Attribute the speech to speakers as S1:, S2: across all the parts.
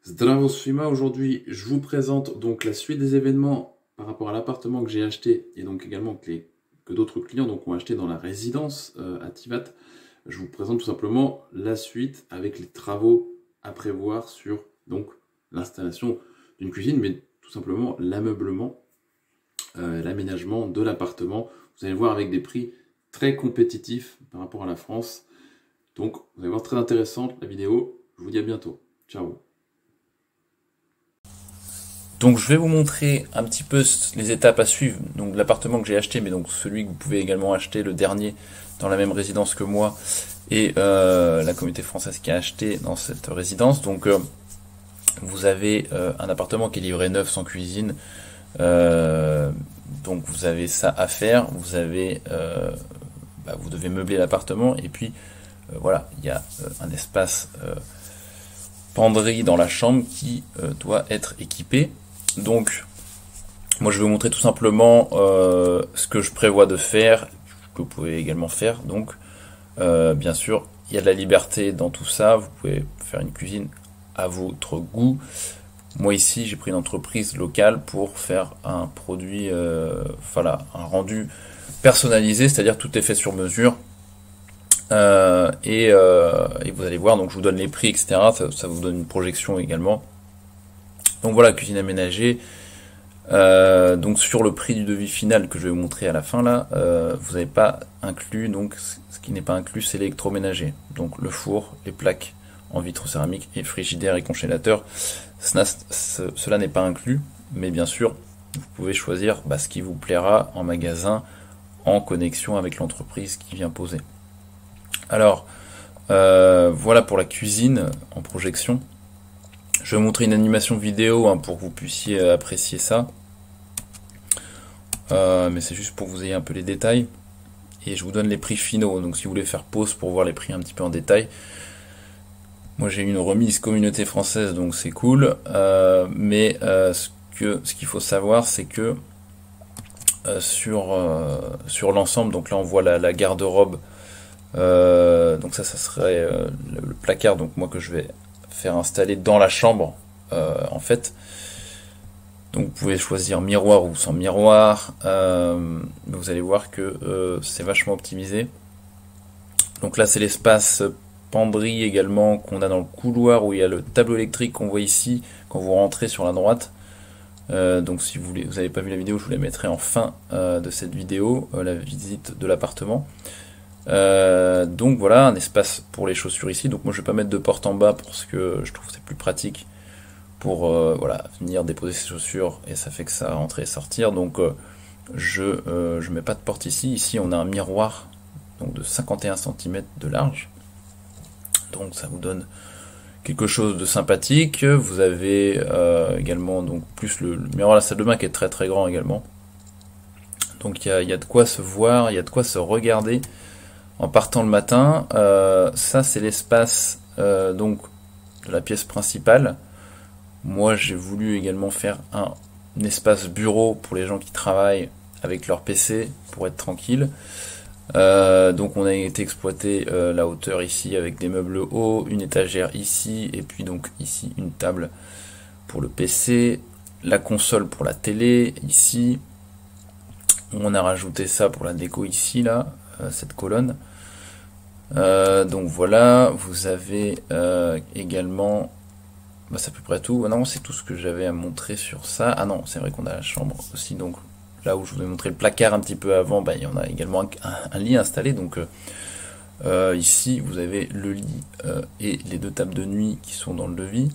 S1: Zdravo Svima, aujourd'hui je vous présente donc la suite des événements par rapport à l'appartement que j'ai acheté et donc également que d'autres clients donc, ont acheté dans la résidence à Tivat. Je vous présente tout simplement la suite avec les travaux à prévoir sur donc l'installation d'une cuisine, mais tout simplement l'ameublement, l'aménagement de l'appartement. Vous allez voir avec des prix très compétitifs par rapport à la France. Donc vous allez voir, très intéressante la vidéo. Je vous dis à bientôt. Ciao.
S2: Donc je vais vous montrer un petit peu les étapes à suivre, donc l'appartement que j'ai acheté, mais donc celui que vous pouvez également acheter, le dernier, dans la même résidence que moi, et la communauté française qui a acheté dans cette résidence. Donc vous avez un appartement qui est livré neuf sans cuisine, donc vous avez ça à faire, vous avez, vous devez meubler l'appartement, et puis voilà, il y a un espace penderie dans la chambre qui doit être équipé. Donc, moi je vais vous montrer tout simplement ce que je prévois de faire, que vous pouvez également faire. Donc, bien sûr, il y a de la liberté dans tout ça. Vous pouvez faire une cuisine à votre goût. Moi ici, j'ai pris une entreprise locale pour faire un produit, voilà, un rendu personnalisé, c'est-à-dire tout est fait sur mesure. Et vous allez voir, donc je vous donne les prix, etc. Ça vous donne une projection également. Donc voilà, cuisine aménagée. Donc sur le prix du devis final que je vais vous montrer à la fin là, vous n'avez pas inclus, donc ce qui n'est pas inclus c'est l'électroménager. Donc le four, les plaques en vitre céramique et frigidaire et congélateur. Cela n'est pas inclus, mais bien sûr vous pouvez choisir ce qui vous plaira en magasin en connexion avec l'entreprise qui vient poser. Alors voilà pour la cuisine en projection. Je vais vous montrer une animation vidéo pour que vous puissiez apprécier ça. Mais c'est juste pour que vous ayez un peu les détails. Et je vous donne les prix finaux. Donc si vous voulez faire pause pour voir les prix un petit peu en détail. Moi j'ai eu une remise communauté française, donc c'est cool. Mais ce qu'il faut savoir, c'est que sur l'ensemble, donc là on voit la garde-robe. Donc ça serait le placard, donc moi que je vais faire installer dans la chambre en fait. Donc vous pouvez choisir miroir ou sans miroir. Vous allez voir que c'est vachement optimisé. Donc là c'est l'espace penderie également qu'on a dans le couloir où il y a le tableau électrique qu'on voit ici quand vous rentrez sur la droite. Donc si vous n'avez pas vu la vidéo, je vous la mettrai en fin de cette vidéo, la visite de l'appartement. Donc voilà, un espace pour les chaussures ici. Donc moi je vais pas mettre de porte en bas parce que je trouve que c'est plus pratique pour voilà, venir déposer ses chaussures et ça fait que ça rentrer et sortir. Donc je mets pas de porte ici. Ici on a un miroir donc de 51 cm de large. Donc ça vous donne quelque chose de sympathique. Vous avez également donc plus le miroir à la salle de bain qui est très très grand également. Donc il y a de quoi se voir, il y a de quoi se regarder en partant le matin. Ça c'est l'espace donc de la pièce principale. Moi j'ai voulu également faire un espace bureau pour les gens qui travaillent avec leur PC pour être tranquille. Donc on a été exploiter la hauteur ici avec des meubles hauts, une étagère ici et puis donc ici une table pour le PC, la console pour la télé ici. On a rajouté ça pour la déco ici là, cette colonne. Donc voilà, vous avez également, c'est à peu près tout. Non, c'est tout ce que j'avais à montrer sur ça. Ah non, c'est vrai qu'on a la chambre aussi. Donc là où je vous ai montré le placard un petit peu avant, il y en a également un lit installé. Donc ici, vous avez le lit et les deux tables de nuit qui sont dans le devis.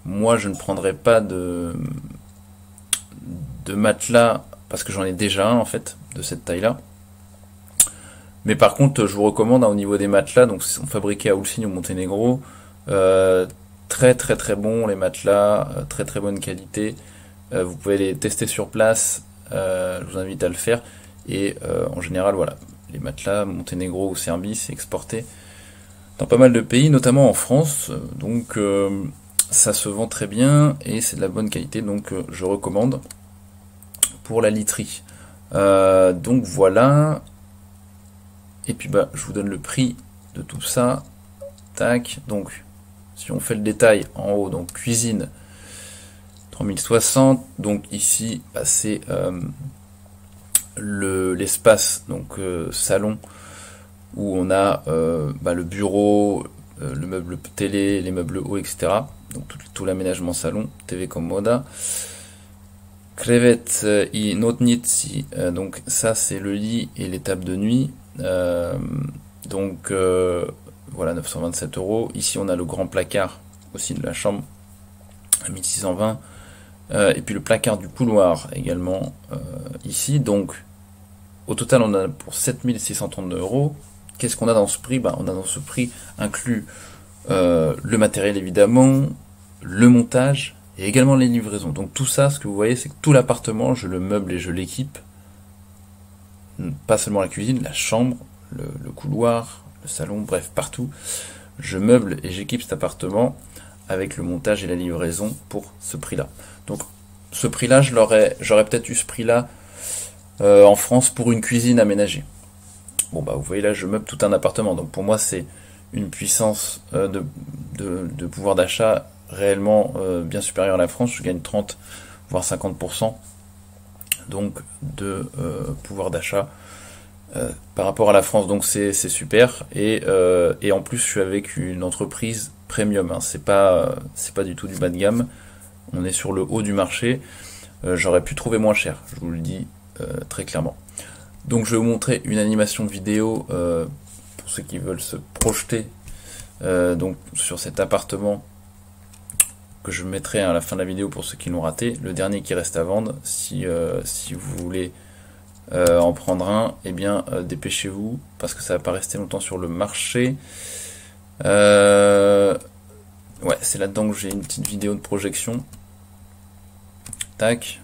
S2: Moi, je ne prendrai pas de matelas parce que j'en ai déjà un en fait de cette taille-là. Mais par contre, je vous recommande au niveau des matelas, donc ils sont fabriqués à Ulcinj au Monténégro, très très très bons les matelas, très très bonne qualité. Vous pouvez les tester sur place, je vous invite à le faire. Et en général, voilà, les matelas Monténégro ou Serbie, c'est exporté dans pas mal de pays, notamment en France. Donc ça se vend très bien et c'est de la bonne qualité, donc je recommande pour la literie. Donc voilà. Et puis je vous donne le prix de tout ça. Tac, donc Si on fait le détail en haut, donc cuisine 3060, donc ici bah, c'est l'espace, donc salon, où on a bah, le bureau, le meuble télé, les meubles hauts, etc. Donc tout l'aménagement salon, TV Commoda. Crevette i notnici, donc ça c'est le lit et les tables de nuit. Donc voilà, 927 €. Ici on a le grand placard aussi de la chambre à 1620. Et puis le placard du couloir également ici. Donc au total on a pour 7632 €. Qu'est-ce qu'on a dans ce prix? Bah, on a dans ce prix inclus le matériel évidemment, le montage et également les livraisons. Donc tout ça, ce que vous voyez, c'est que tout l'appartement, je le meuble et je l'équipe. Pas seulement la cuisine, la chambre, le couloir, le salon, bref, partout. Je meuble et j'équipe cet appartement avec le montage et la livraison pour ce prix-là. Donc ce prix-là, j'aurais peut-être eu ce prix-là en France pour une cuisine aménagée. Bon bah vous voyez là, je meuble tout un appartement. Donc pour moi, c'est une puissance de pouvoir d'achat réellement bien supérieure à la France. Je gagne 30 voire 50% donc de pouvoir d'achat par rapport à la France, donc c'est super. Et en plus je suis avec une entreprise premium, hein. C'est pas du tout du bas de gamme, on est sur le haut du marché. J'aurais pu trouver moins cher, je vous le dis très clairement. Donc je vais vous montrer une animation vidéo pour ceux qui veulent se projeter donc sur cet appartement, que je mettrai à la fin de la vidéo pour ceux qui l'ont raté, le dernier qui reste à vendre. Si vous voulez en prendre un, eh bien dépêchez-vous, parce que ça va pas rester longtemps sur le marché. Ouais, c'est là-dedans que j'ai une petite vidéo de projection. Tac.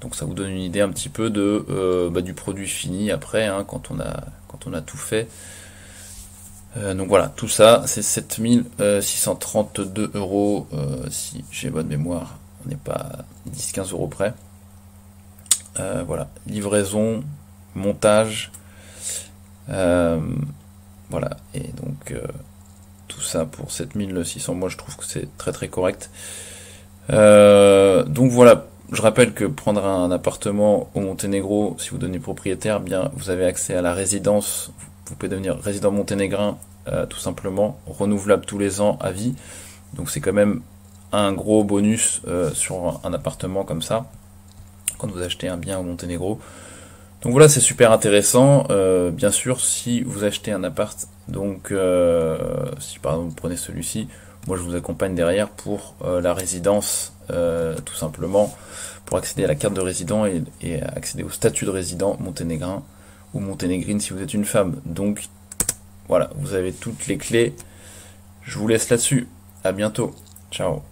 S2: Donc ça vous donne une idée un petit peu de du produit fini après, hein, quand on a tout fait. Donc voilà, tout ça c'est 7632 €, si j'ai bonne mémoire, on n'est pas à 10-15 € près. Voilà, livraison, montage, voilà, et donc tout ça pour 7600, moi je trouve que c'est très très correct. Donc voilà, je rappelle que prendre un appartement au Monténégro, si vous devenez propriétaire, bien vous avez accès à la résidence. Vous pouvez devenir résident monténégrin tout simplement, renouvelable tous les ans à vie. Donc c'est quand même un gros bonus sur un appartement comme ça, quand vous achetez un bien au Monténégro. Donc voilà, c'est super intéressant. Bien sûr, si vous achetez un appart, donc si par exemple vous prenez celui-ci, moi je vous accompagne derrière pour la résidence, tout simplement, pour accéder à la carte de résident et accéder au statut de résident monténégrin ou monténégrine si vous êtes une femme. Donc voilà, vous avez toutes les clés. Je vous laisse là-dessus. À bientôt. Ciao.